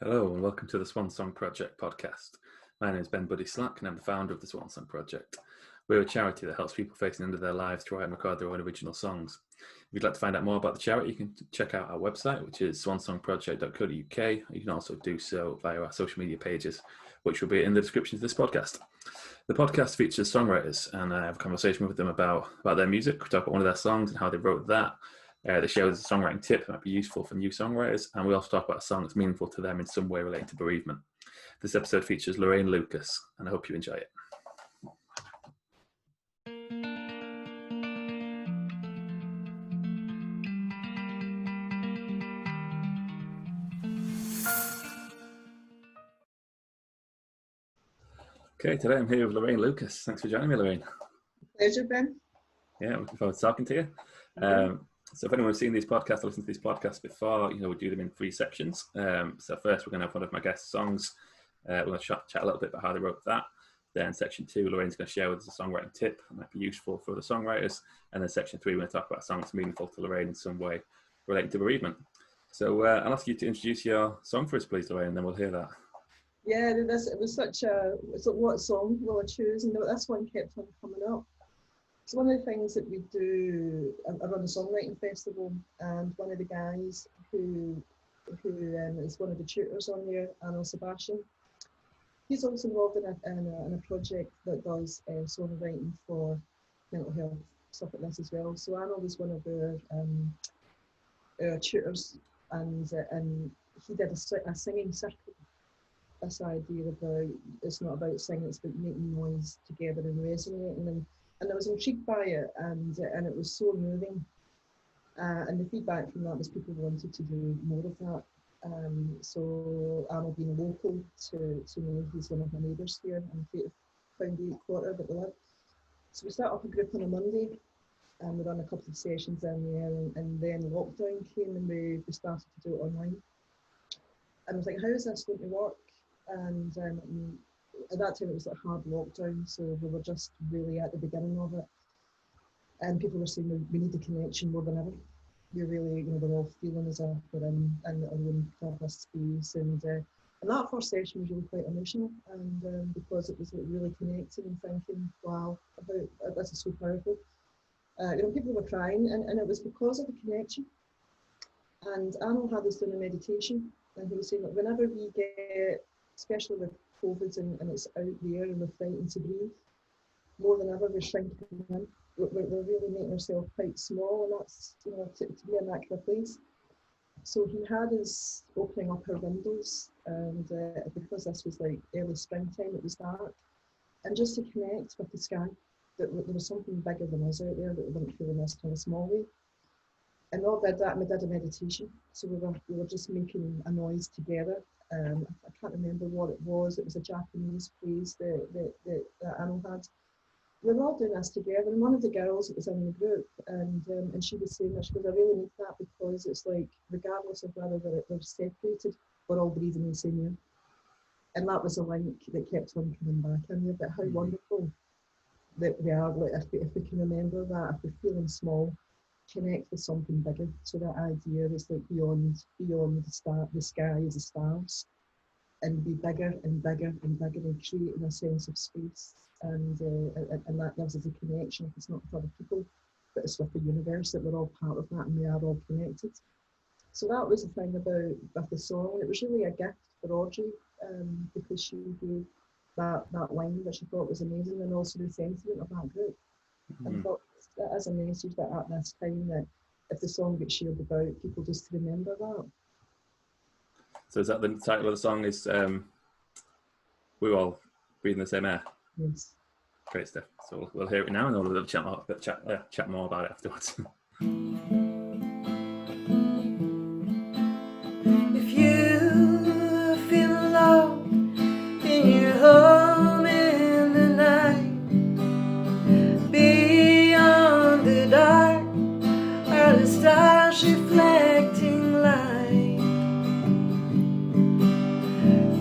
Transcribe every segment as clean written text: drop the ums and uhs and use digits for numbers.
Hello and welcome to the Swan Song Project Podcast. My name is Ben Buddy Slack and I'm the founder of the Swan Song Project. We're a charity that helps people facing the end of their lives to write and record their own original songs. If you'd like to find out more about the charity, you can check out our website, which is swansongproject.co.uk. You can also do so via our social media pages, which will be in the description of this podcast. The podcast features songwriters, and I have a conversation with them about their music. We talk about one of their songs and how they wrote that. They share us a songwriting tip that might be useful for new songwriters, and we also talk about a song that's meaningful to them in some way related to bereavement. This episode features Lorraine Lucas, and I hope you enjoy it. Okay, today I'm here with Lorraine Lucas. Thanks for joining me, Lorraine. Pleasure, Ben. Yeah, looking forward to talking to you. So if anyone's seen these podcasts or listened to these podcasts before, we do them in three sections. So first, we're going to have one of my guest songs. We're going to chat a little bit about how they wrote that. Then section 2, Lorraine's going to share with us a songwriting tip that might be useful for the songwriters. And then section 3, we're going to talk about a song that's meaningful to Lorraine in some way relating to bereavement. So I'll ask you to introduce your song for us, please, Lorraine, and then we'll hear that. Yeah, it was such a, it's like, what song will I choose? And this one kept on coming up. So one of the things that we do, I run a songwriting festival, and one of the guys who is one of the tutors on there, Arnold Sebastian, he's also involved in a project that does songwriting for mental health, stuff like this as well. So Arnold is one of our tutors, and he did a singing circle. This idea about it's not about singing, it's about making noise together and resonating, and I was intrigued by it, and it was so moving. And the feedback from that was people wanted to do more of that. So Arnold being local to me, he's one of my neighbours here in Foundry Quarter that we live. So we start up a group on a Monday, and we run a couple of sessions down there, and then lockdown came and we started to do it online. And I was like, how is this going to work? And at that time it was a hard lockdown, so we were just really at the beginning of it, and people were saying we need the connection more than ever. We really, we're all feeling as if we're in our own private space, and that first session was really quite emotional, and because it was like really connecting and thinking, wow, about this is so powerful. People were crying, and it was because of the connection. And Arnold had us doing a meditation, and he was saying that whenever we get, especially with COVID and it's out there and we're fighting to breathe, more than ever we're shrinking in. We're really making ourselves quite small, and that's, to be in that kind of place. So he had us opening up our windows, and because this was like early springtime, it was dark, and just to connect with the sky, that there was something bigger than us out there, that we weren't feeling this kind of small way. And we all did that, and we did a meditation. So we were just making a noise together. I can't remember what it was. It was a Japanese phrase that Arnold had. We were all doing this together, and one of the girls that was in the group, and she was saying that she goes, I really need that, because it's like, regardless of whether we're separated, we're all breathing the same air. And that was a link that kept on coming back in there. But how wonderful that we are, like, if we can remember that, if we're feeling small, connect with something bigger. So that idea is like beyond the sky is the stars, and be bigger and bigger and bigger, and creating a sense of space, and that gives us a connection. It's not with other people, but it's with the universe, that we're all part of that and we are all connected. So that was the thing with the song. It was really a gift for Audrey, because she gave that line that she thought was amazing, and also the sentiment of that group. And I thought that as a message that at this time, that if the song gets shared about, people just remember that. So is that the title of the song, is We're All Breathing the Same Air? Yes. Great stuff. So we'll hear it now, and we'll chat more about it afterwards. If you feel alone in your home in the night, beyond the dark are the stars reflecting light.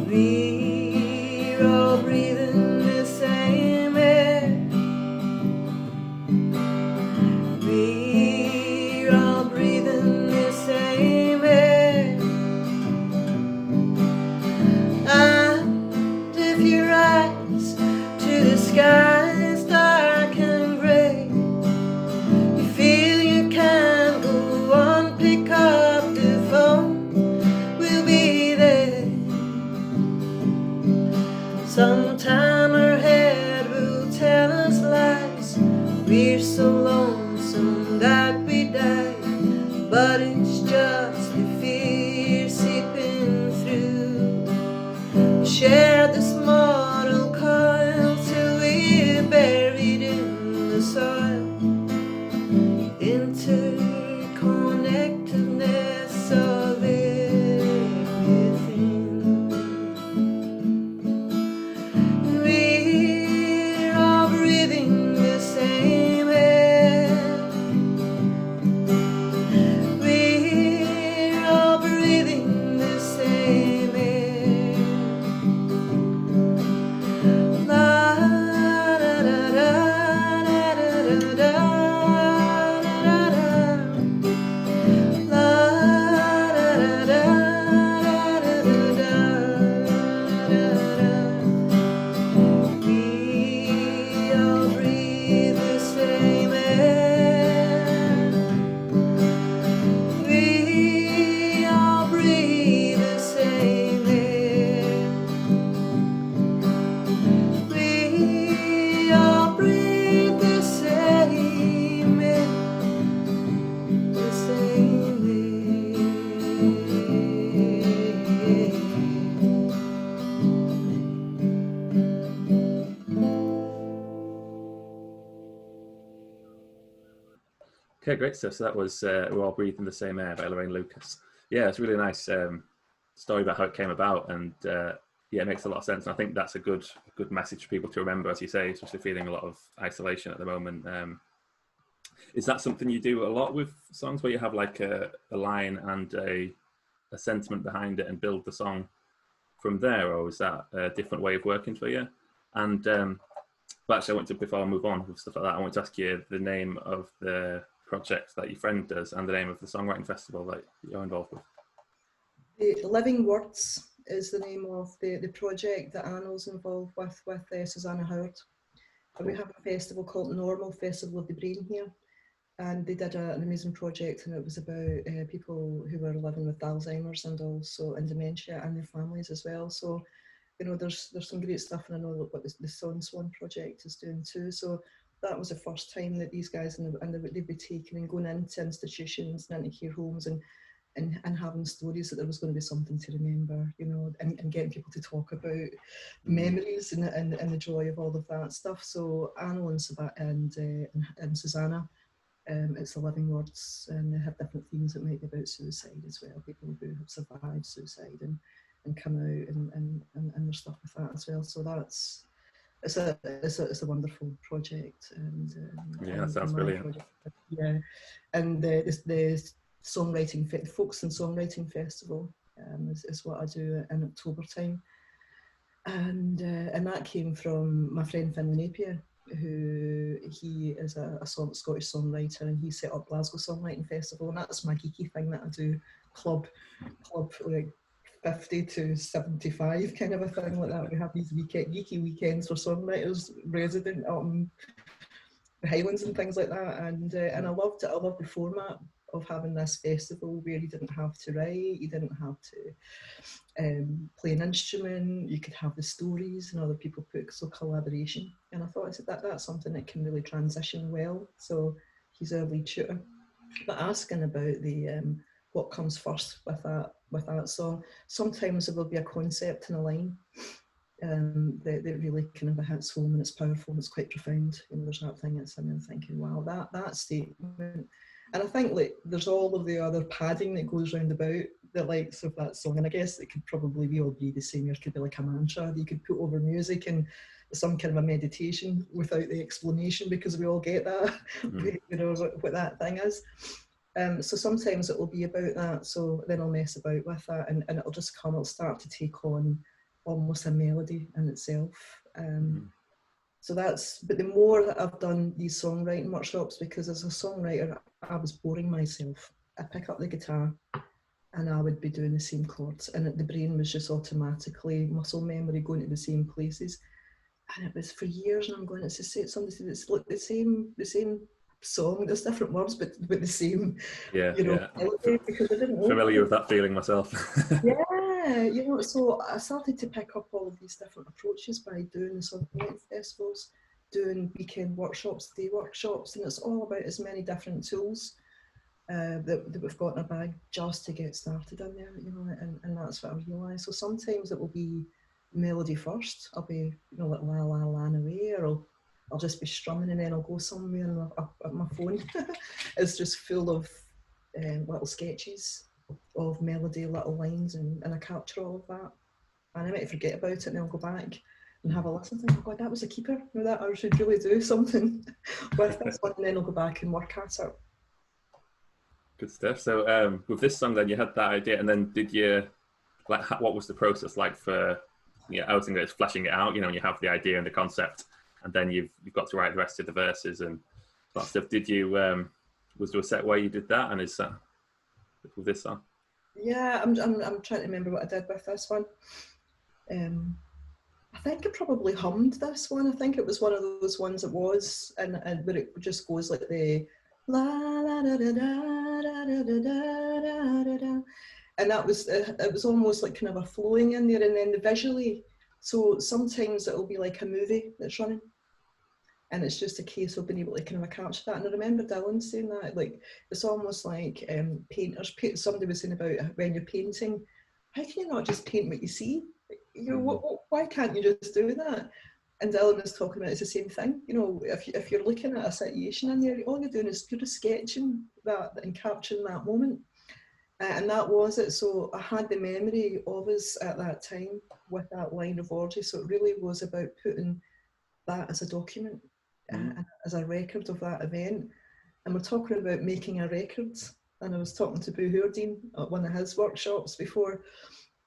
We're all breathing the same air. We're Sometime her head will tell us lies. We're so lonesome that we die, but it's just the fear seeping through. Share this mortal coil till we're buried in the soil. Interconnectedness of everything. We're all breathing the same air. We're all breathing the same air. La da da da da da da da. Okay, great stuff. So that was We're All Breathing the Same Air by Lorraine Lucas. Yeah, it's a really nice story about how it came about, and yeah, it makes a lot of sense. And I think that's a good message for people to remember, as you say, especially feeling a lot of isolation at the moment. Is that something you do a lot with songs, where you have like a line and a sentiment behind it and build the song from there, or is that a different way of working for you? And but actually, before I move on with stuff like that, I want to ask you the name of the project that your friend does and the name of the songwriting festival that you're involved with. The Living Words is the name of the project that Anna's involved with Susanna Howard. And we have a festival called Normal Festival of the Brain here, and they did an amazing project, and it was about people who were living with Alzheimer's and also in dementia, and their families as well. So, you know, there's some great stuff, and I know what the Swan Project is doing too. So that was the first time that these guys they'd be taking and going into institutions and into care homes and having stories that there was going to be something to remember, you know, and getting people to talk about memories and the joy of all of that stuff. So Anna and Susanna, it's the Living Words, and they have different themes that might be about suicide as well, people who have survived suicide and come out and there's stuff with that as well. So it's a wonderful project, and yeah, that sounds brilliant. Project. Yeah, and the songwriting Folks and Songwriting Festival is what I do in October time, and that came from my friend Finlay Napier, who he is a Scottish songwriter, and he set up Glasgow Songwriting Festival, and that's my geeky thing that I do, club like 50 to 75 kind of a thing like that. We have these geeky weekends for songwriters resident out in the Highlands and things like that, and I loved it. I loved the format of having this festival where you didn't have to write, you didn't have to play an instrument, you could have the stories and other people put, so collaboration. And I thought, I said, that's something that can really transition well. So he's our lead tutor. But asking about the what comes first with that song, sometimes there will be a concept and a line that really kind of hits home, and it's powerful and it's quite profound. You know, there's that thing that's in there thinking, wow, that statement. And I think like there's all of the other padding that goes round about the likes of that song, and I guess it could probably all be the same. It could be like a mantra that you could put over music and some kind of a meditation without the explanation, because we all get that, you know, what that thing is. So sometimes it will be about that, so then I'll mess about with that, and it'll just come, it'll start to take on almost a melody in itself. So but the more that I've done these songwriting workshops, because as a songwriter, I was boring myself. I pick up the guitar and I would be doing the same chords, and the brain was just automatically, muscle memory, going to the same places. And it was for years, and I'm going, somebody said it's like the same song, there's different words, but the same, yeah, you know, yeah. because I didn't know. Familiar with that feeling myself. Yeah, Yeah, you know, so I started to pick up all of these different approaches by doing the songwriting festivals, doing weekend workshops, day workshops, and it's all about as many different tools that we've got in our bag just to get started in there, you know, and that's what I realised. So sometimes it will be melody first. I'll be, you know, like la la la away, or I'll just be strumming, and then I'll go somewhere and my phone is just full of little sketches of melody, little lines, and I capture all of that. And I might forget about it, and I'll go back and have a listen and think, oh God, that was a keeper. You know, that I should really do something with this one, and then I'll go back and work at it. Good stuff. So with this song, then you had that idea, and then did you what was the process like for? Yeah, I was thinking it's fleshing it out. You know, when you have the idea and the concept, and then you've got to write the rest of the verses and that stuff. Did you? Was there a set way you did that? And is that with this song? Yeah, I'm trying to remember what I did with this one. I think I probably hummed this one. I think it was one of those ones that was, and where it just goes like the la la da da da da da da da da da, and that was it was almost like kind of a flowing in there, and then the visually. So sometimes it'll be like a movie that's running, and it's just a case of being able to kind of capture that. And I remember Dylan saying that, like, it's almost like painters. Somebody was saying about when you're painting, how can you not just paint what you see? You know, why can't you just do that? And Dylan was talking about it's the same thing. You know, if you're looking at a situation in there, all you're doing is you're just sketching that and capturing that moment. And that was it. So I had the memory of us at that time with that line of orgy. So it really was about putting that as a document, as a record of that event. And we're talking about making a record. And I was talking to Boo Hoardine at one of his workshops before,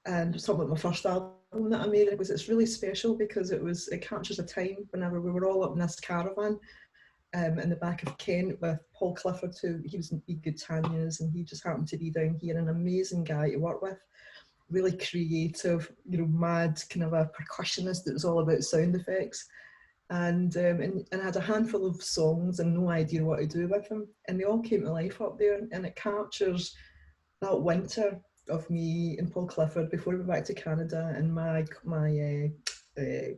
and I was talking about my first album that I made. It's really special because it captures a time whenever we were all up in this caravan in the back of Kent with Paul Clifford, who he was in Be Good Tanya's, and he just happened to be down here, an amazing guy to work with, really creative, you know, mad kind of a percussionist that was all about sound effects. And I had a handful of songs and no idea what to do with them, and they all came to life up there, and it captures that winter of me and Paul Clifford before we went back to Canada, and my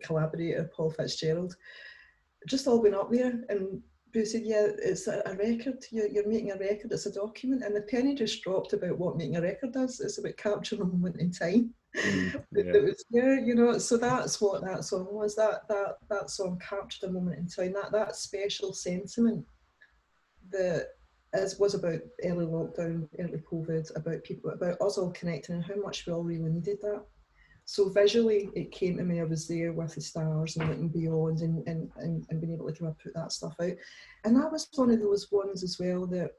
collaborator Paul Fitzgerald, just all went up there. And Boo said, yeah, it's a record, you're making a record, it's a document, and the penny just dropped about what making a record is. It's about capturing a moment in time. It was, yeah, you know, so that's what that song was. That song captured a moment in time, that special sentiment that was about early lockdown, early COVID, about people, about us all connecting and how much we all really needed that. So visually it came to me, I was there with the stars and looking beyond and being able to kind of put that stuff out. And that was one of those ones as well that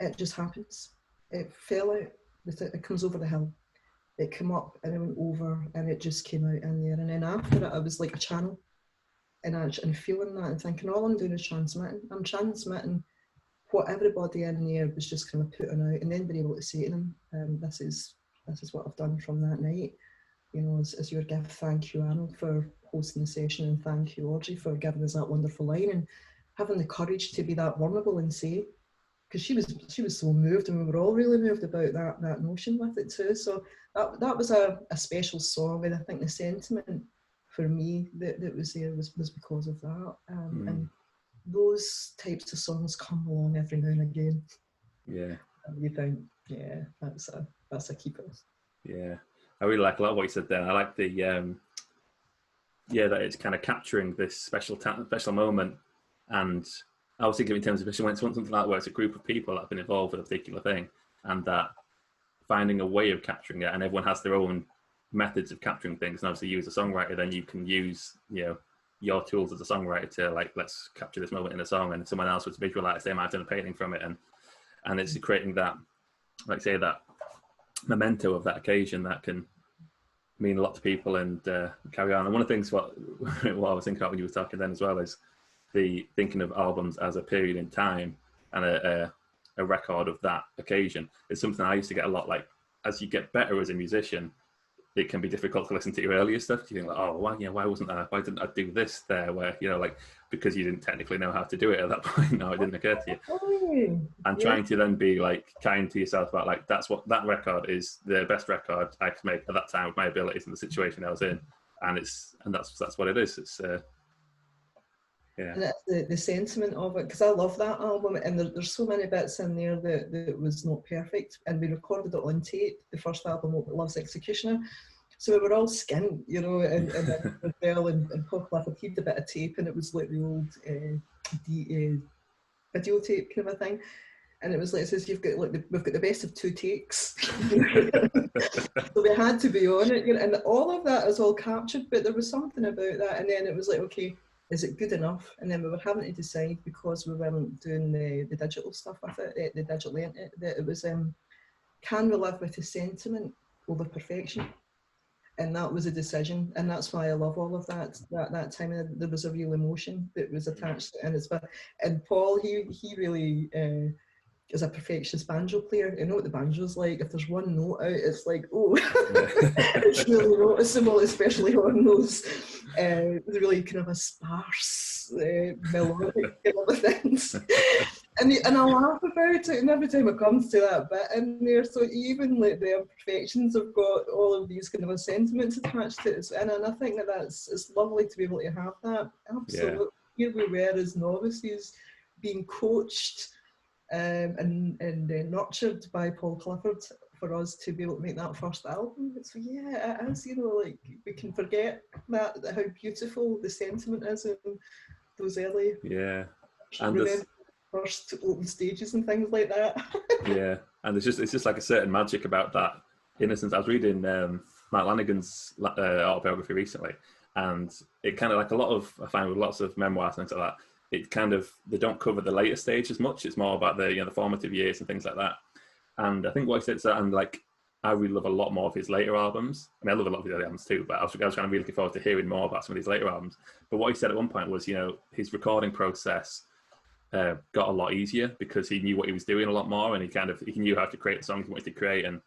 it just happens. It fell out, it comes over the hill. It came up and it went over and it just came out in there. And then after it, I was like a channel, and feeling that and thinking all I'm doing is transmitting. I'm transmitting what everybody in there was just kind of putting out, and then being able to say to them, this is what I've done from that night. You know, as your gift, thank you, Arnold, for hosting the session, and thank you, Audrey, for giving us that wonderful line and having the courage to be that vulnerable and say, because she was so moved, and we were all really moved about that notion with it too. So that was a special song, and I think the sentiment for me that was there was because of that. And those types of songs come along every now and again. Yeah. And you think, yeah, that's a keeper. Yeah. I really like a lot of what you said there. I like the that it's kind of capturing this special moment. And I was thinking in terms of when it's something like that where it's a group of people that have been involved with a particular thing, and that finding a way of capturing it, and everyone has their own methods of capturing things. And obviously you as a songwriter, then you can use, you know, your tools as a songwriter to, like, let's capture this moment in a song, and someone else would visualize, they might have done a painting from it, and it's creating that, like say, that memento of that occasion that can mean a lot to people and carry on. And one of the things what I was thinking about when you were talking then as well is the thinking of albums as a period in time and a record of that occasion is something I used to get a lot. Like, as you get better as a musician, it can be difficult to listen to your earlier stuff. You think like, oh, why wasn't that? Why didn't I do this there? Where, like, because you didn't technically know how to do it at that point. No, it didn't occur to you. Oh, And trying to then be like kind to yourself about like, that record is the best record I could make at that time with my abilities and the situation I was in. And that's what it is. It's yeah. And it's the sentiment of it, because I love that album, and there's so many bits in there that was not perfect, and we recorded it on tape, the first album, Love's Executioner, so we were all skint, and then Bell and Paul Clifford kept a bit of tape, and it was like the old videotape kind of a thing, and it was like, it says, we've got the best of 2 takes. So we had to be on it, and all of that is all captured, but there was something about that, and then it was like, okay, is it good enough? And then we were having to decide, because we weren't doing the digital stuff with it, the digital internet, that it was, can we live with the sentiment over perfection? And that was a decision, and that's why I love all of that time. There was a real emotion that was attached to it, and Paul, he really is a perfectionist banjo player. You know what the banjo's like? If there's one note out, it's like, oh, it's really noticeable, especially on those really kind of a sparse, melodic kind of things. And I laugh about it, and every time it comes to that bit in there, so even like the imperfections have got all of these kind of sentiments attached to it, and I think it's lovely to be able to have that. Absolutely. Yeah. Here we were as novices being coached and nurtured by Paul Clifford for us to be able to make that first album. So yeah, it is, like, we can forget that how beautiful the sentiment is in those early, and first open stages and things like that. Yeah, and it's just like a certain magic about that innocence. I was reading Matt Lanigan's autobiography recently, and it kind of, like I find with lots of memoirs and things like that, it kind of, they don't cover the later stage as much. It's more about the the formative years and things like that. And I think what he said is that, and like, I really love a lot more of his later albums. I mean, I love a lot of his early albums too, but I was kind of really looking forward to hearing more about some of these later albums. But what he said at one point was, his recording process got a lot easier because he knew what he was doing a lot more, and he knew how to create the songs he wanted to create. And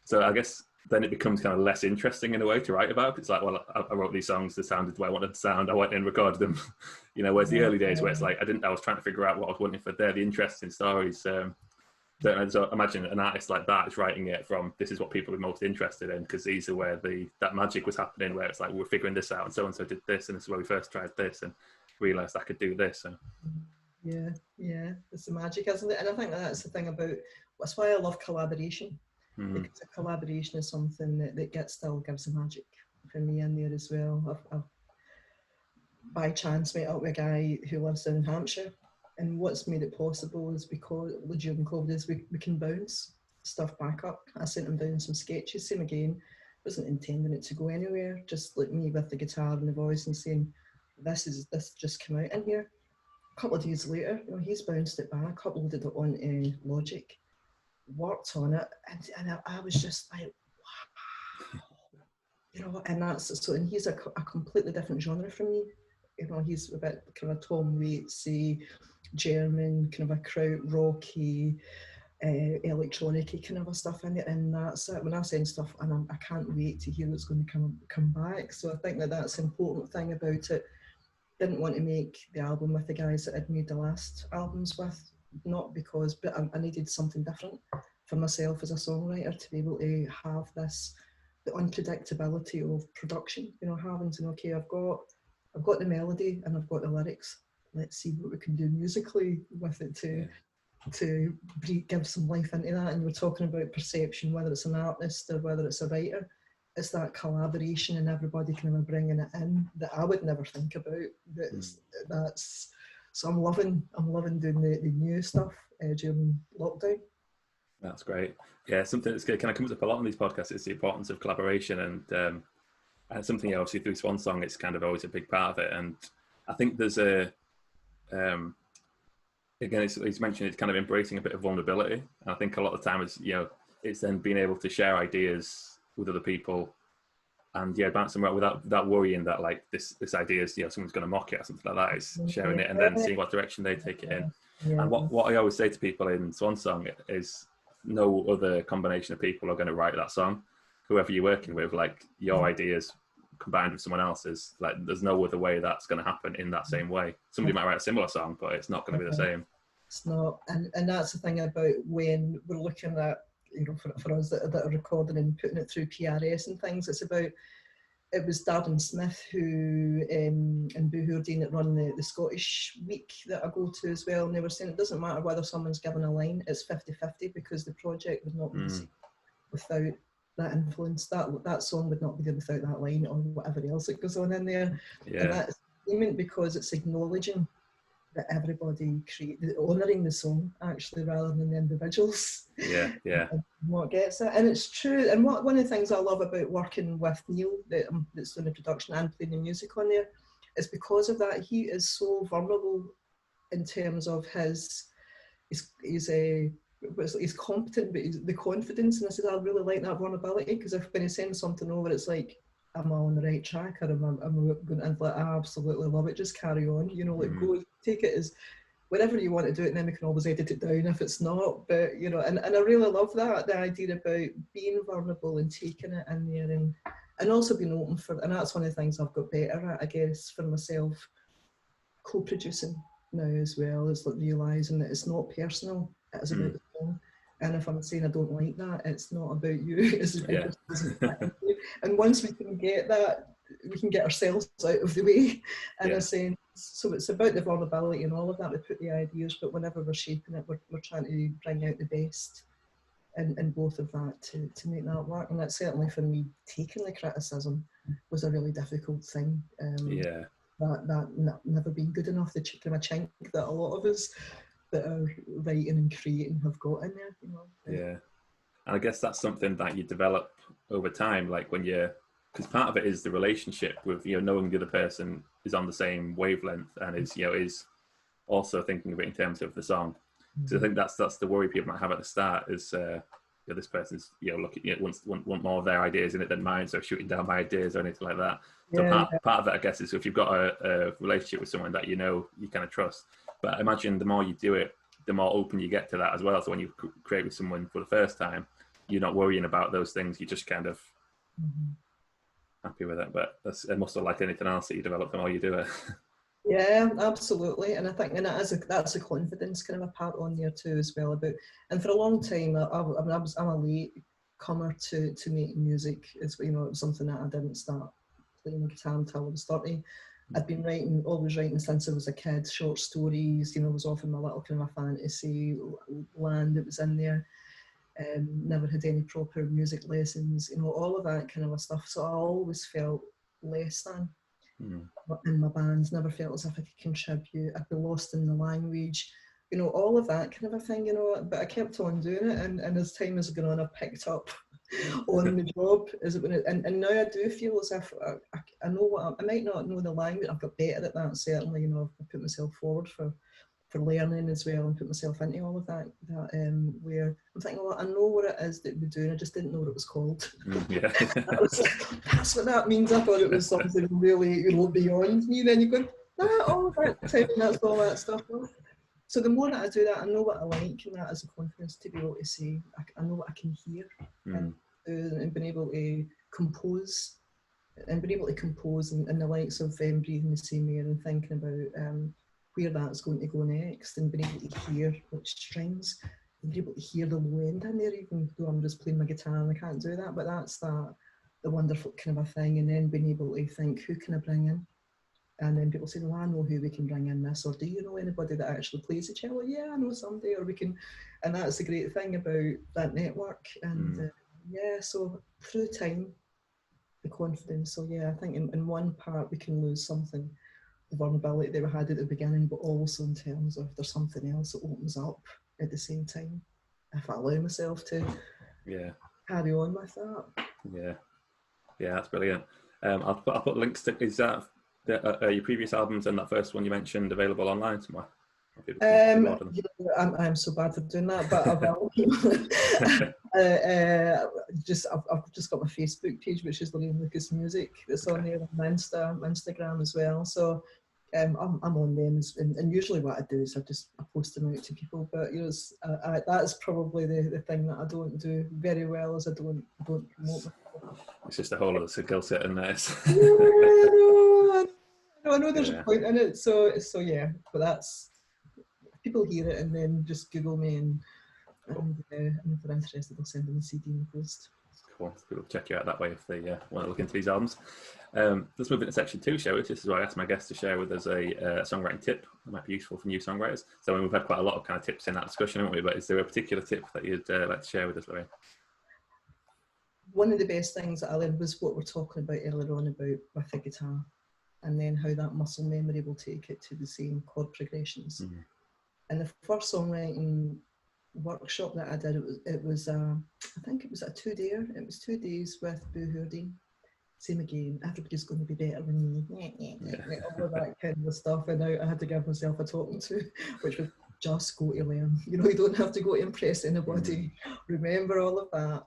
so I guess then it becomes kind of less interesting in a way to write about. It's like, well, I wrote these songs, they sounded the way I wanted to sound, I went in and recorded them. Whereas the early days where it's like, I was trying to figure out what I was wanting for there, the interesting stories. So imagine an artist like that is writing it from, this is what people are most interested in, because these are where that magic was happening, where it's like, we're figuring this out, and so did this, and this is where we first tried this and realised I could do this. So. Yeah, it's the magic, isn't it? And I think that's the thing that's why I love collaboration. Because a collaboration is something that still gives the magic for me in there as well. I've by chance met up with a guy who lives in Hampshire, and what's made it possible is because during COVID is we can bounce stuff back up. I sent him down some sketches, same again, wasn't intending it to go anywhere, just like me with the guitar and the voice and saying, this just came out in here. A couple of days later, he's bounced it back, uploaded it on Logic, worked on it, and I was just like, wow, and that's so. And he's a completely different genre from me. He's a bit kind of Tom Waitsy, German, kind of a kraut rocky, electronic kind of a stuff in it, and that's it. When I send stuff, and I can't wait to hear what's going to come back. So I think that's an important thing about it. Didn't want to make the album with the guys that I'd made the last albums with, not because, but I needed something different for myself as a songwriter, to be able to have the unpredictability of production, having to know, okay, I've got the melody and I've got the lyrics, let's see what we can do musically with it to give some life into that. And we're talking about perception, whether it's an artist or whether it's a writer, it's that collaboration and everybody kind of bringing it in that I would never think about. So I'm loving doing the new stuff during lockdown. That's great. Yeah, something that's kind of comes up a lot on these podcasts is the importance of collaboration, and something obviously through Swan Song, it's kind of always a big part of it. And I think there's again, it's mentioned, it's kind of embracing a bit of vulnerability. And I think a lot of the time it's then being able to share ideas with other people and bounce them out without worrying that like this idea is someone's going to mock it or something like that. It's sharing it and then seeing what direction they take it in. And what I always say to people in Swan Song is no other combination of people are going to write that song. whoever you're working with, like your ideas combined with someone else's, like there's no other way that's going to happen in that same way. Somebody might write a similar song, but it's not going to be the same. It's not, and that's the thing about when we're looking at, you know, for us that are recording and putting it through PRS and things, it's about, it was Darren Smith who and Boo Hoordine that run the Scottish week that I go to as well, and they were saying it doesn't matter whether someone's given a line, it's 50-50, because the project would not be the same without that influence. That song would not be there without that line or whatever else that goes on in there. Yeah. And that's agreement, because it's acknowledging that everybody honouring the song actually rather than the individuals. Yeah. And what gets it, and it's true. And one of the things I love about working with Neil, that's doing the production and playing the music on there, is because of that. He is so vulnerable in terms of he's competent, but the confidence. And I said, I really like that vulnerability, because if when he sends something over, it's like, am I on the right track, or am I going to, like, I absolutely love it, just carry on, you know, like go, take it as whatever you want to do it, and then we can always edit it down if it's not. But you know, and I really love that, the idea about being vulnerable and taking it in there, and also being open for, and that's one of the things I've got better at, I guess, for myself, co-producing now as well, is like realising that it's not personal, it is about the song. And if I'm saying I don't like that, it's not about you, it's about you. And once we can get that, we can get ourselves out of the way. And I'm saying, so it's about the vulnerability and all of that. We put the ideas, but whenever we're shaping it, we're trying to bring out the best in both of that to make that work. And that's certainly for me, taking the criticism was a really difficult thing. That never been good enough, the chicken of a chink that a lot of us that are writing and creating have got in there, you know. Yeah, and I guess that's something that you develop over time, like when you're, because part of it is the relationship with, you know, knowing the other person is on the same wavelength and is, you know, is also thinking of it in terms of the song. So I think that's the worry people might have at the start is, you know, this person's, you know, looking, you know, want more of their ideas in it than mine, so shooting down my ideas or anything like that. So part of it, I guess, is if you've got a relationship with someone that you know you kind of trust. But I imagine the more you do it, the more open you get to that as well. So when you create with someone for the first time, you're not worrying about those things. You're just kind of happy with it. But it must have, like anything else that you develop, the more you do it. Yeah, absolutely. And I think, and that's a confidence kind of a part on there too as well. And for a long time, I'm a late comer to making music. It's, you know, it was something that I didn't start playing the guitar until I was 30. I'd been always writing since I was a kid, short stories, you know, was often my little kind of a fantasy land that was in there. Never had any proper music lessons, you know, all of that kind of stuff. So I always felt less than in my bands, never felt as if I could contribute. I'd be lost in the language, you know, all of that kind of a thing, you know, but I kept on doing it. And as time has gone on, I picked up on the job, and now I do feel as if I know what I might not know the language. I've got better at that, certainly. You know, I've put myself forward for learning as well, and put myself into all of that. Where I'm thinking, well, I know what it is that we're doing. I just didn't know what it was called. That's what that means. I thought it was something really, you know, beyond me. Then you go, all that time, that's all that stuff. So the more that I do that, I know what I like, and that is a confidence to be able to say, I know what I can hear, and being able to compose, and being able to compose in the likes of breathing the same air and thinking about where that's going to go next, and being able to hear which strings, and being able to hear the low end in there, even though I'm just playing my guitar and I can't do that, but that's the wonderful kind of a thing. And then being able to think, who can I bring in? And then people say, well, I know who we can bring in this, or do you know anybody that actually plays the cello? Yeah, I know somebody, or we can, and that's the great thing about that network. And so through time, the confidence. So yeah, I think in one part we can lose something, the vulnerability that we had at the beginning, but also in terms of there's something else that opens up at the same time, if I allow myself to carry on with that. Yeah, that's brilliant. I'll put links to, is that your previous albums and that first one you mentioned available online somewhere? I'm so bad for doing that, but I will. I've just got my Facebook page, which is Lorraine Lucas Music. That's on there on Instagram as well. So I'm on them, and usually what I do is I post them out to people. But you know, that's probably the thing that I don't do very well, is I don't promote myself It's just a whole other skill set in there. I know there's a point in it, so yeah, but that's, people hear it and then just Google me, and if they're interested, they'll send them a CD in the post. Cool. People check you out that way if they want to look into these albums. Let's move into section 2, shall we? This is where I ask my guests to share with us a songwriting tip that might be useful for new songwriters. So we've had quite a lot of kind of tips in that discussion, haven't we? But is there a particular tip that you'd like to share with us, Lorraine? One of the best things that I learned was what we're talking about earlier on about with the guitar, and then how that muscle memory will take it to the same chord progressions. Mm-hmm. And the first songwriting workshop that I did, it was I think it was a 2-dayer. It was 2 days with Boo Hurdy. Same again, everybody's going to be better than me. All of that kind of stuff. And I had to give myself a talking to, which was just go to learn. You know, you don't have to go to impress anybody. Remember all of that.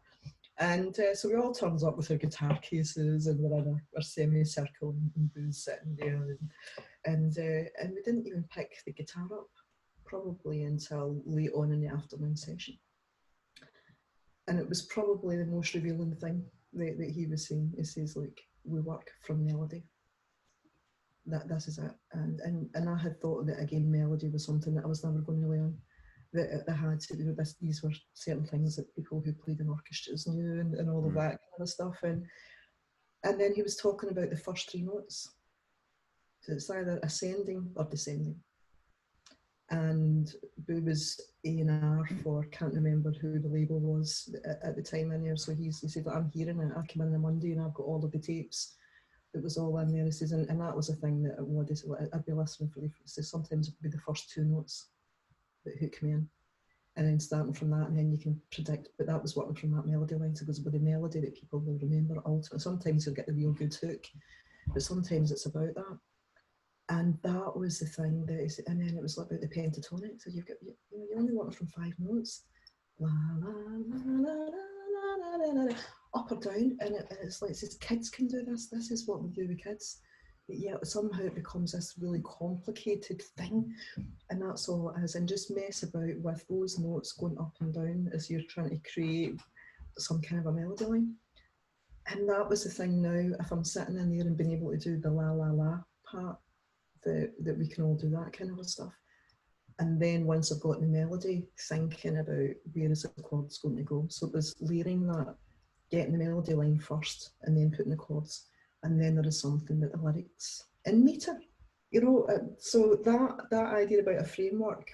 And so we all turned up with our guitar cases, and we're in our semicircle, and Boo's sitting there, and we didn't even pick the guitar up probably until late on in the afternoon session. And it was probably the most revealing thing that he was saying. He says, like, we work from melody. This is it. And I had thought that, again, melody was something that I was never going to learn. That I had to, you know, these were certain things that people who played in orchestras knew, and all of that kind of stuff. And then he was talking about the first 3 notes. So it's either ascending or descending. And Boo was A&R for, can't remember who the label was at the time in there. So he said, I'm hearing it. I came in on Monday and I've got all of the tapes. It was all in there. He says, and that was the thing that I'd be listening for. He says, sometimes it would be the first 2 notes that hook me in. And then starting from that, and then you can predict, but that was working from that melody line. So it was with the melody that people will remember ultimately. Sometimes you'll get the real good hook, but sometimes it's about that. And that was the thing that is, and then it was like about the pentatonic. So you've got, you know, you're only working from 5 notes, la la la la la la la la, up or down, and it's like, it says kids can do this. This is what we do with kids. But yet somehow it becomes this really complicated thing, and that's all it is. And just mess about with those notes going up and down as you're trying to create some kind of a melody line. And that was the thing now. If I'm sitting in there and being able to do the la la la part, that we can all do that kind of stuff. And then once I've got the melody, thinking about where is the chords going to go. So it was layering that, getting the melody line first, and then putting the chords. And then there is something that the lyrics in meter, you know. So that idea about a framework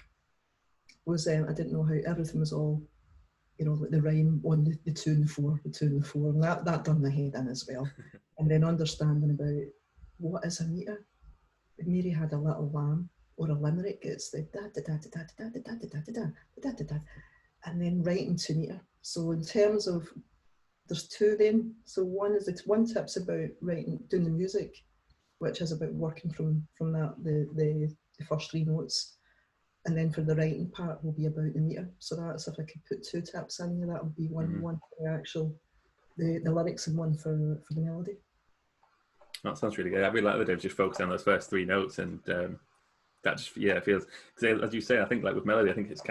was, I didn't know how everything was all, you know, like the rhyme on the 2 and the 4, the 2 and the 4, and that done my head in as well. And then understanding about what is a meter. Mary had a little lamb or a limerick. It's the da da da da da da da da da da da da da, and then writing to meter. So in terms of, there's 2 then. So one tip's about writing, doing the music, which is about working from that the first 3 notes, and then for the writing part will be about the meter. So that's, if I could put 2 tips in there, that would be one for the actual the lyrics and one for the melody. That sounds really good. I really like that they've just focused on those first 3 notes, and that just, it feels, because as you say, I think like with melody, I think it's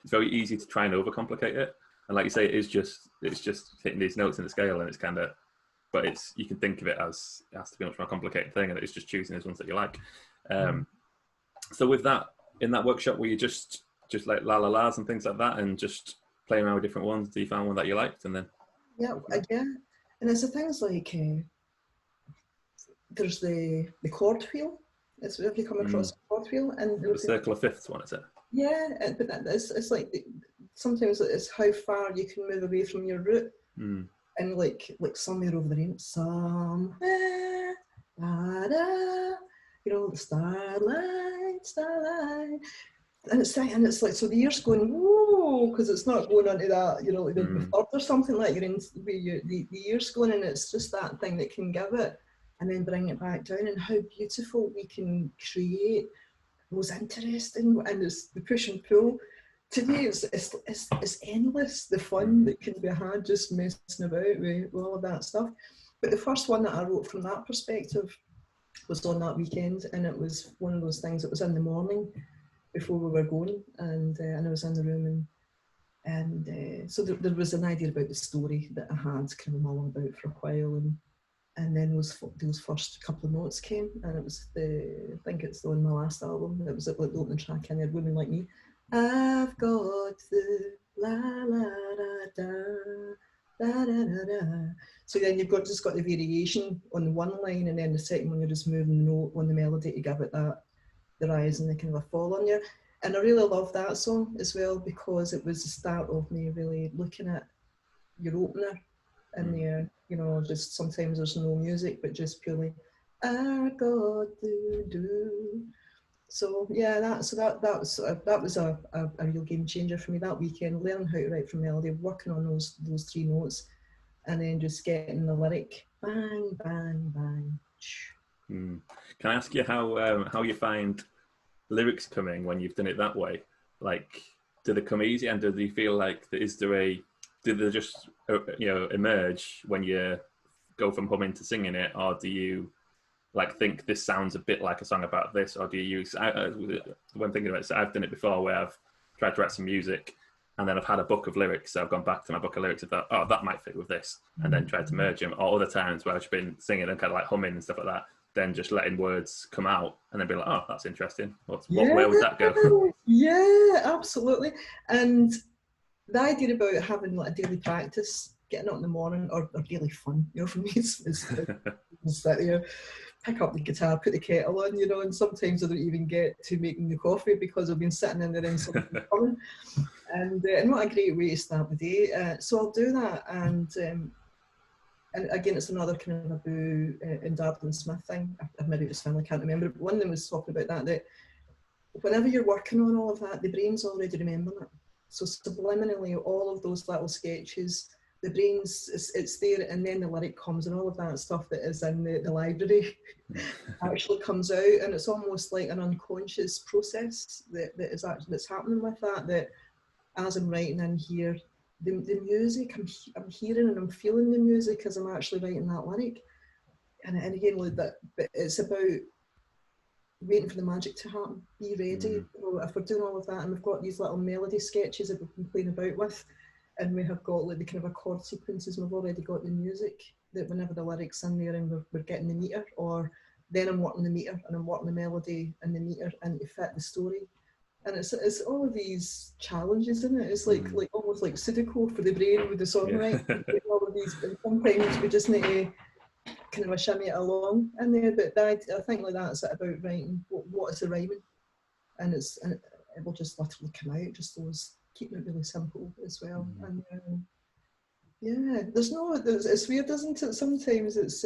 very easy to try and overcomplicate it. And like you say, it's just hitting these notes in the scale, and it's kind of, but you can think of it as, it has to be a much more complicated thing, and it's just choosing those ones that you like. So with that, in that workshop, were you just like la la la's and things like that, and just playing around with different ones? Do you find one that you liked, and then? Yeah, and it's the things like, there's the chord wheel. If you come across a chord wheel, and the circle of fifths one, is it? Yeah, but it's like sometimes it's how far you can move away from your root, and like somewhere over the range, somewhere, you know, starlight, and it's like, so the ear's going whoa, because it's not going onto that, you know, like the third or something, like you're in the ear's going, and it's just that thing that can give it. And then bring it back down, and how beautiful we can create those interesting, and it's the push and pull. Today it's endless, the fun that can be had just messing about with all of that stuff. But the first one that I wrote from that perspective was on that weekend, and it was one of those things. It was in the morning before we were going, and I was in the room, And so there was an idea about the story that I had kind of mulling about for a while, and then those first couple of notes came, and it was I think it's on my last album. It was like the opening track, and had Women Like Me. I've got the la la da da da da da. So then you've just got the variation on the one line, and then the second one you're just moving the note on the melody to give it the rise and the kind of a fall on you. And I really love that song as well, because it was the start of me really looking at your opener in there, you know, just sometimes there's no music, but just purely, I got to do. So yeah, that was a real game changer for me that weekend, learning how to write from melody, working on those three notes, and then just getting the lyric, bang, bang, bang. Can I ask you how you find lyrics coming when you've done it that way? Like, do they come easy, and do they feel like do they just emerge when you go from humming to singing it, or do you like think this sounds a bit like a song about this, or do you use when thinking about it, so I've done it before where I've tried to write some music and then I've had a book of lyrics, so I've gone back to my book of lyrics and thought, oh, that might fit with this, and then tried to merge them. Or other times where I've been singing and kind of like humming and stuff like that, then just letting words come out and then be like, oh, that's interesting. Where would that go? Yeah, absolutely. And the idea about having like a daily practice, getting up in the morning, or daily fun, you know, for me, it's that, you know, pick up the guitar, put the kettle on, you know, and sometimes I don't even get to making the coffee because I've been sitting in there and something's coming. And what a great way to start the day. So I'll do that, and again, it's another kind of a Boo and Darlene Smith thing. Maybe it was Finlay, I can't remember, but one of them was talking about that whenever you're working on all of that, the brain's already remembering it. So subliminally, all of those little sketches, the brain's, it's there, and then the lyric comes, and all of that stuff that is in the library actually comes out, and it's almost like an unconscious process that's happening with that as I'm writing in here, the music, I'm hearing and I'm feeling the music as I'm actually writing that lyric. And again, like that, but it's about waiting for the magic to happen. Be ready. You know, if we're doing all of that, and we've got these little melody sketches that we've been playing about with, and we have got like the kind of accord sequences, and we've already got the music, that whenever the lyric's in there and we're getting the meter, or then I'm working the meter and I'm working the melody and the meter and to fit the story. And it's all of these challenges, isn't it? It's like almost like Sudoku for the brain with the songwriting. Yeah. All of these, and sometimes we just need to kind of shimmy it along in there. But I think like that's it about writing. What is the rhyming? And it will just literally come out. Just those, keeping it really simple as well. And yeah, it's weird, isn't it? Sometimes it's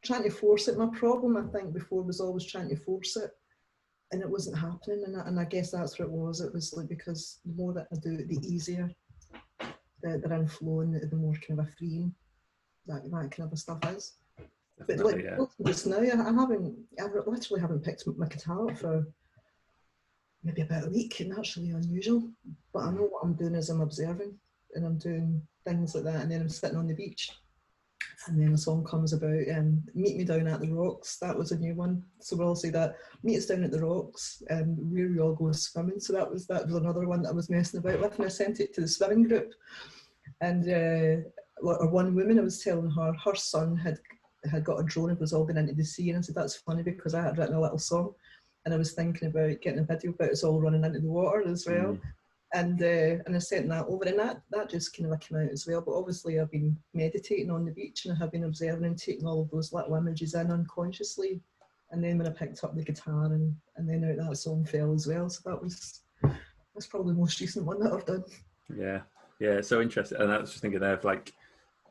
trying to force it. My problem, I think, before was always trying to force it. And it wasn't happening, and I guess that's what it was. It was like, because the more that I do it, the easier the inflowing, the more kind of a freeing that kind of a stuff is. Definitely, but like just now, I literally haven't picked up my guitar up for maybe about a week, and that's really unusual. But I know what I'm doing is I'm observing, and I'm doing things like that, and then I'm sitting on the beach. And then a song comes about, Meet Me Down at the Rocks. That was a new one. So we'll say that, meet us down at the rocks, and where we all go swimming. So that was another one that I was messing about with, and I sent it to the swimming group. And one woman, I was telling her son had got a drone and was all going into the sea. And I said, that's funny, because I had written a little song, and I was thinking about getting a video about us all running into the water as well. And I sent that over, and that just kind of came out as well. But obviously I've been meditating on the beach, and I have been observing and taking all of those little images in unconsciously. And then when I picked up the guitar, and then out that song fell as well. So that's probably the most recent one that I've done. Yeah, it's so interesting. And I was just thinking there of like,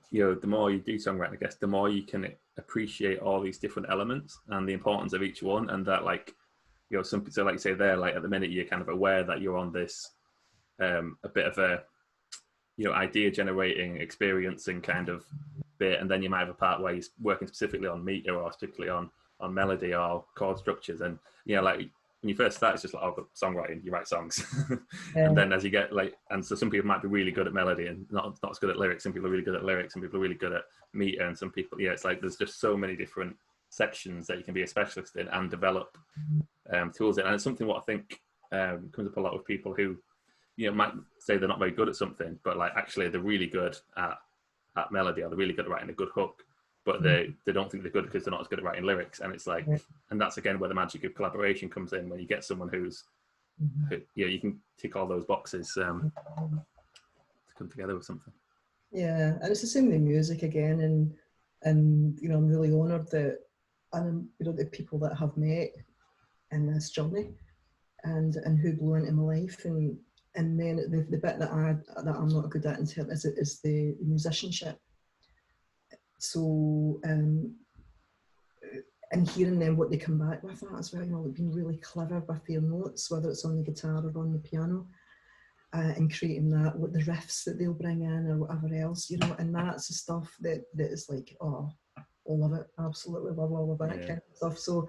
you know, the more you do songwriting, I guess, the more you can appreciate all these different elements and the importance of each one. And that, like, you know, so like you say there, like at the minute you're kind of aware that you're on this a bit of a, you know, idea generating, experiencing kind of bit, and then you might have a part where you're working specifically on meter or specifically on melody or chord structures. And, you know, like when you first start, it's just like, oh, songwriting, you write songs. And then as you get like, and so some people might be really good at melody and not as good at lyrics. Some people are really good at lyrics, some people are really good at meter, and some people, it's like there's just so many different sections that you can be a specialist in and develop tools in. And it's something what I think comes up a lot with people who might say they're not very good at something, but like actually they're really good at melody, or they're really good at writing a good hook, but they don't think they're good because they're not as good at writing lyrics. And it's like, and that's again where the magic of collaboration comes in, when you get someone who, you can tick all those boxes to come together with something. Yeah, and it's the same with music again, and I'm really honoured that the people that have met in this journey, and who blew into my life, and then the bit that I'm not good at is the musicianship. So and hearing them, what they come back with that as well, they've been really clever with their notes, whether it's on the guitar or on the piano, and creating that, what the riffs that they'll bring in or whatever else, and that's the stuff that is like, oh, I love it, absolutely love all of that kind of stuff. So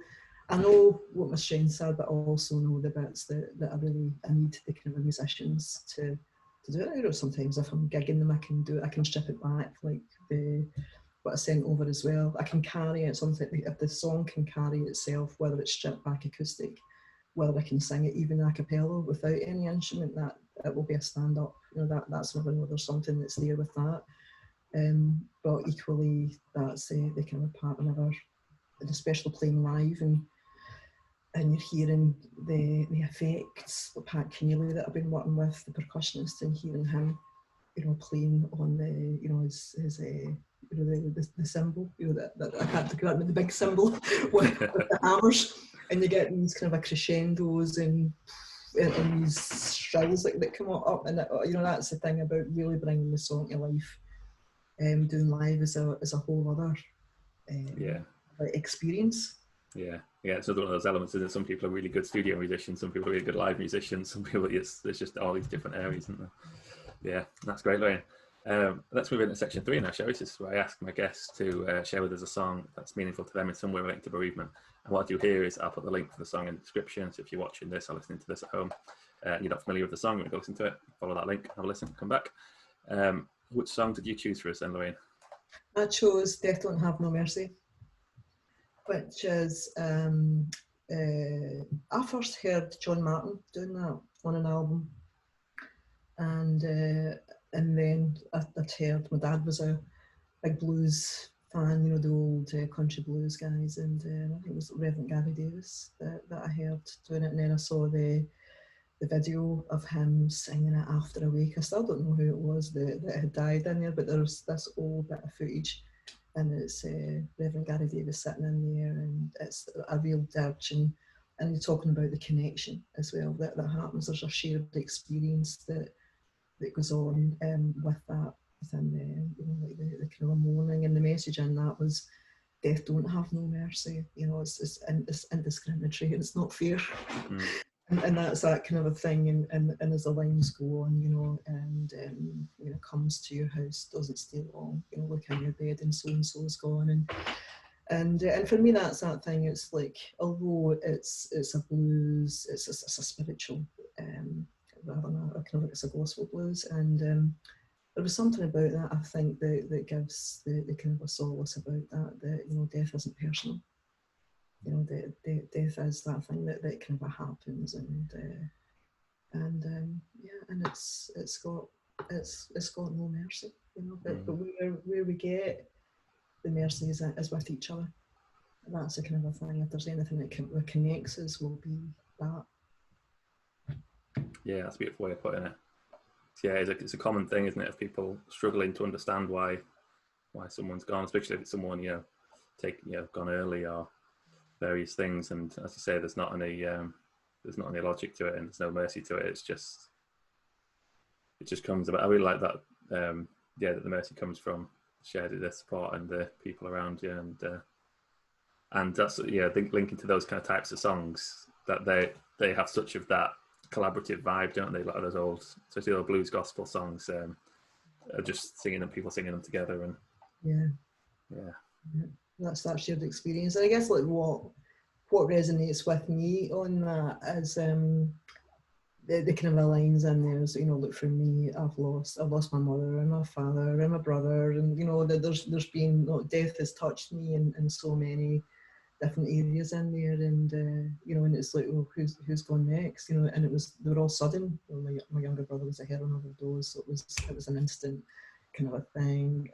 I know what my strengths are, but I also know the bits that I need the kind of musicians to do it. Sometimes if I'm gigging them, I can strip it back, like what I sent over as well. I can carry it, something if the song can carry itself, whether it's stripped back acoustic, whether I can sing it even a cappella without any instrument, that it will be a stand-up. That's when I know there's something that's there with that. But equally, that's the kind of part whenever, especially playing live, and you're hearing the effects of Pat Keneally that I've been working with, the percussionist, and hearing him, playing on the, his the cymbal, that I can't think about the big cymbal with the hammers, and you get these kind of a crescendos and these shrills that come up, and that's the thing about really bringing the song to life. Doing live is a whole other experience. Yeah, it's another one of those elements, is that some people are really good studio musicians, some people are really good live musicians, some people, there's just all these different areas, isn't there? Yeah, that's great, Lorraine. Let's move into section 3 now, shall we? This is where I ask my guests to share with us a song that's meaningful to them in some way related to bereavement. And what I do here is I'll put the link for the song in the description, so if you're watching this or listening to this at home, and you're not familiar with the song, you want to go listen to it, follow that link, have a listen, come back. Which song did you choose for us then, Lorraine? I chose Death Don't Have No Mercy, which is, I first heard John Martyn doing that on an album, and then I'd heard, my dad was a big blues fan, the old country blues guys, and I think it was Reverend Gary Davis that I heard doing it, and then I saw the video of him singing it after a week. I still don't know who it was that had died in there, but there's this old bit of footage, and it's Reverend Gary Davis sitting in there, and it's a real dirge, and you're talking about the connection as well that happens. There's a shared experience that goes on with that, within the kind of mourning, and the message in that was, death don't have no mercy. It's indiscriminatory, and it's not fair. And that's that kind of a thing, and as the lines go on, and comes to your house, doesn't stay long, look in your bed, and so is gone, and for me that's that thing. It's like, although it's a blues, it's a spiritual, rather than a kind of like it's a gospel blues, and there was something about that, I think, that gives the kind of a solace about that death isn't personal. Death is that thing that kind of happens, and it's got no mercy, but where we get the mercy is with each other. And that's the kind of a thing. If there's anything that connects us, will be that. Yeah, that's a beautiful way of putting it. Yeah, it's a common thing, isn't it, of people struggling to understand why someone's gone, especially if it's someone gone early or various things. And as you say, there's not any logic to it, and there's no mercy to it. It just comes about. I really like that. That the mercy comes from shared the support and the people around you, and that's I think linking to those kind of types of songs, that they have such of that collaborative vibe, don't they? Like those old, especially those blues gospel songs, are just singing them, people singing them together, and that's that shared experience. And I guess like what resonates with me on that is the kind of lines in there is, look, for me, I've lost my mother and my father and my brother, and there's been, death has touched me in so many different areas in there, and and it's like, oh, who's gone next, and they were all sudden. My younger brother was a heroin overdose, so it was an instant kind of a thing.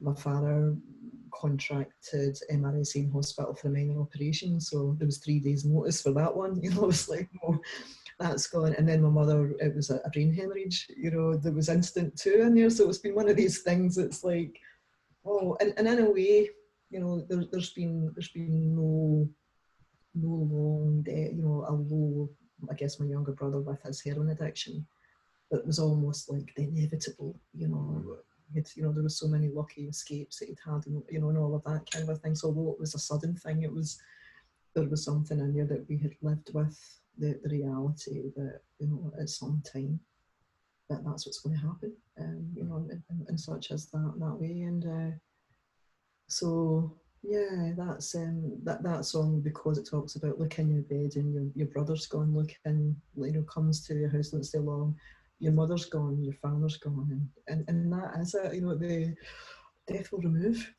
My father contracted MRSA in hospital for a minor operation, so there was 3 days notice for that one. It's like, oh, that's gone. And then my mother, it was a brain hemorrhage, there was instant too in there. So it's been one of these things that's like, oh, and in a way, there's been no long day, although I guess my younger brother with his heroin addiction, but it was almost like the inevitable, there were so many lucky escapes that he'd had, and all of that kind of a thing. So although it was a sudden thing, there was something in there that we had lived with, the reality that, at some time that's what's going to happen, and such as that way. And so yeah, that's that song, because it talks about look in your bed and your brother's gone, look in, comes to your house, don't stay long, your mother's gone, your father's gone, and that is it, the death will remove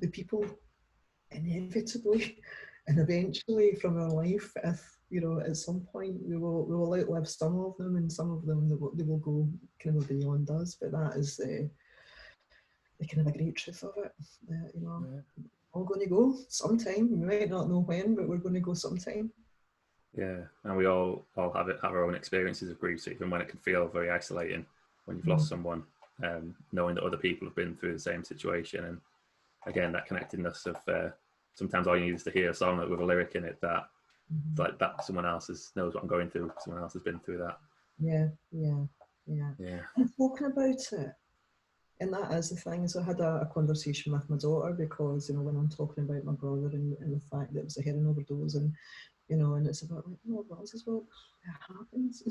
the people inevitably and eventually from our life. If at some point we will outlive some of them, and some of them they will go kind of beyond us. But that is the kind of a great truth of it. All going to go sometime. We might not know when, but we're going to go sometime. Yeah, and we all have our own experiences of grief. So even when it can feel very isolating when you've lost someone, knowing that other people have been through the same situation, and again that connectedness of sometimes all you need is to hear a song with a lyric in it that like that someone else knows what I'm going through. Someone else has been through that. Yeah. And talking about it. And that is the thing. So I had a conversation with my daughter, because, when I'm talking about my brother and the fact that it was a heroin overdose, and, and it's about like, well, I says, well, it happens.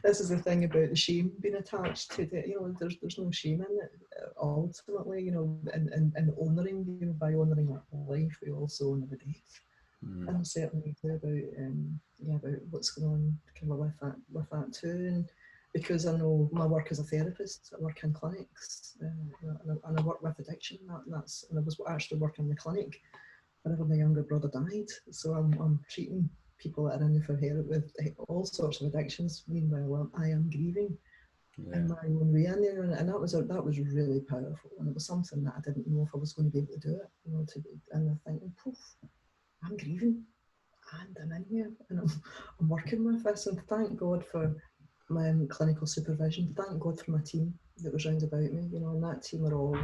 This is the thing about the shame being attached to it. There's no shame in it ultimately, and honouring, by honouring that life, we also honour the death. And certainly about what's going on kind of with that too. And because I know my work as a therapist, I work in clinics, and I work with addiction. And I was actually working in the clinic whenever my younger brother died. So I'm treating people that are in for with all sorts of addictions. Meanwhile, I am grieving in my own way in there, and that was really powerful. And it was something that I didn't know if I was going to be able to do it. And I'm thinking, poof, I'm grieving, and I'm in here, and I'm working with this. And thank God for my clinical supervision. Thank God for my team that was round about me, and that team are all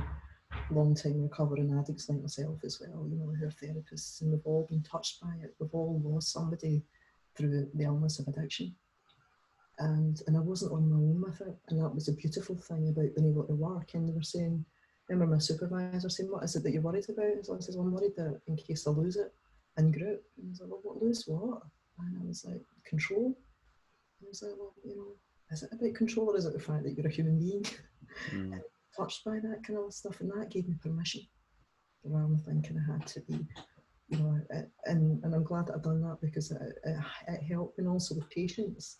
long-time recovering addicts like myself as well, who are therapists, and we've all been touched by it. We've all lost somebody through the illness of addiction. And I wasn't on my own with it, and that was a beautiful thing about being able to work. And they were saying, remember my supervisor saying, what is it that you're worried about? So I said, well, I'm worried that in case I lose it in group. And he was like, well, what, lose what? And I was like, control. And I was like, well, is it about control, or is it the fact that you're a human being? And touched by that kind of stuff, and that gave me permission, rather than thinking I had to be, and I'm glad that I've done that, because it helped. And also with patients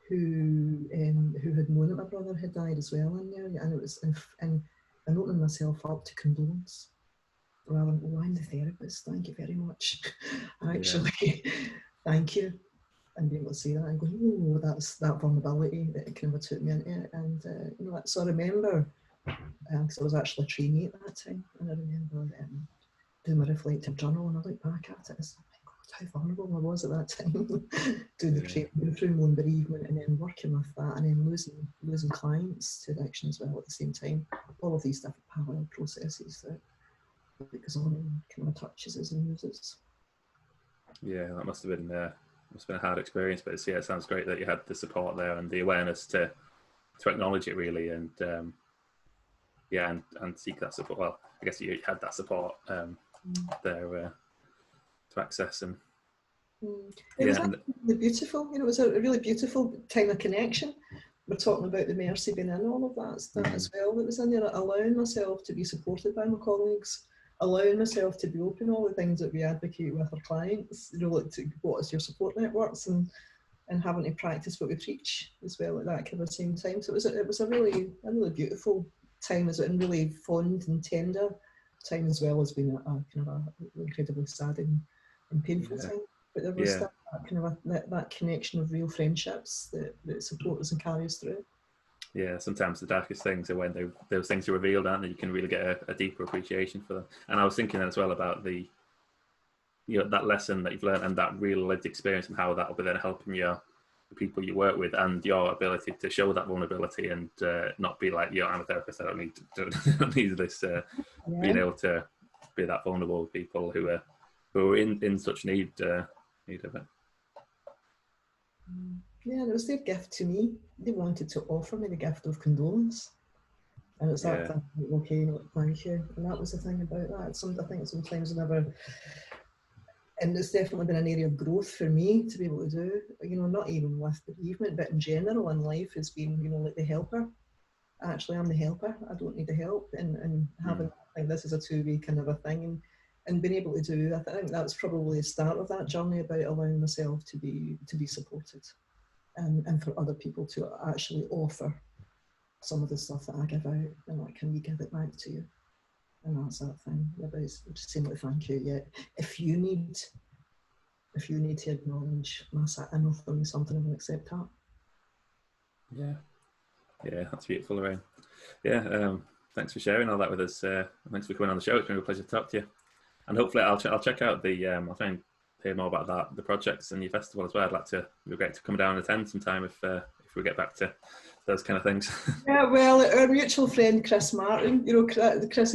who had known that my brother had died as well in there, and it was and opening myself up to condolence, rather than, oh, I'm the therapist, thank you very much. Actually, thank you. And being able to say that and go, oh, that's that vulnerability that kind of took me into it. And so I remember, because I was actually a trainee at that time, and I remember doing my reflective journal, and I look back at it, and oh my God, how vulnerable I was at that time, doing the training through my own bereavement, and then working with that, and then losing clients to addiction as well at the same time. All of these different parallel processes that goes on and kind of touches us and moves us. Yeah, that must have been a hard experience, but it sounds great that you had the support there and the awareness to acknowledge it really, and and seek that support. Well, I guess you had that support there to access, and it was really beautiful. It was a really beautiful time of connection. We're talking about the mercy being in all of that as well. That was in there, allowing myself to be supported by my colleagues, allowing myself to be open, all the things that we advocate with our clients, like to what is your support networks, and having to practice what we preach as well at that kind of same time. So it was a really beautiful time, and really fond and tender time as well has been a kind of a incredibly sad and painful time. But there was still that kind of that connection of real friendships that support us and carry us through. Yeah, sometimes the darkest things are when those things are revealed, aren't they? You can really get a deeper appreciation for them. And I was thinking as well about the, that lesson that you've learned and that real lived experience and how that will be then helping the people you work with and your ability to show that vulnerability and not be like, I'm a therapist, I don't need this, being able to be that vulnerable with people who are in such need of it. Yeah, and it was their gift to me. They wanted to offer me the gift of condolence. And it's that thing, okay, thank you. And that was the thing about that. I think sometimes whenever, and it's definitely been an area of growth for me to be able to do, not even with bereavement, but in general in life has been, like the helper. Actually, I'm the helper. I don't need the help. And having, I think this is a two-way kind of a thing. And being able to do, I think that's probably the start of that journey about allowing myself to be supported. And for other people to actually offer some of the stuff that I give out, and like, can we give it back to you? And that's that thing about just saying like, thank you. Yeah, if you need to acknowledge my sat and offer me something, I will accept that. Yeah, that's beautiful, Lorraine. Yeah, thanks for sharing all that with us. Thanks for coming on the show. It's been a pleasure to talk to you. And hopefully, I'll check out the. I'll try and hear more about the projects and your festival as well. It'd be great to come down and attend sometime if we get back to those kind of things. Yeah, well, our mutual friend Chris Martyn, Chris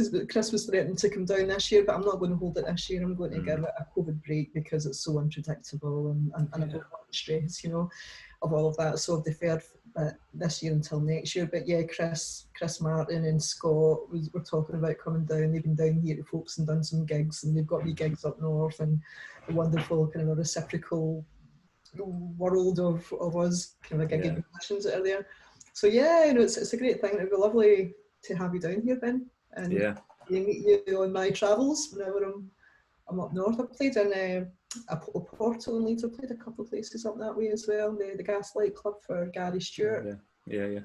was threatening to come down this year, but I'm not going to hold it this year. I'm going to give it a COVID break because it's so unpredictable and I don't want the stress, of all of that. So I've deferred this year until next year. But yeah, Chris Martyn and Scott were talking about coming down. They've been down here to Folks and done some gigs, and they've got wee gigs up north and a wonderful kind of a reciprocal world of us kind of gigging musicians that are there. So yeah, it's a great thing. It'd be lovely to have you down here, Ben, and meet you on my travels whenever I'm up north. I played in Porto and Leeds. I played a couple of places up that way as well. The Gaslight Club for Gary Stewart. Yeah,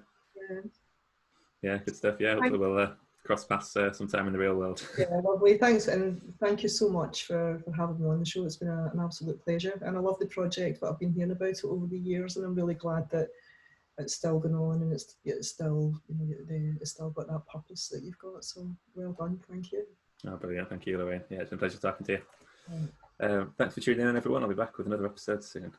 good stuff. Yeah, hopefully we'll cross paths sometime in the real world. Yeah, lovely. Thanks, and thank you so much for having me on the show. It's been an absolute pleasure, and I love the project, but I've been hearing about it over the years, and I'm really glad that it's still going on, and it's still, it's still got that purpose that you've got. So well done. Thank you. Oh, brilliant. Thank you, Lorraine. Yeah, it's been a pleasure talking to you. Thanks for tuning in, everyone. I'll be back with another episode soon.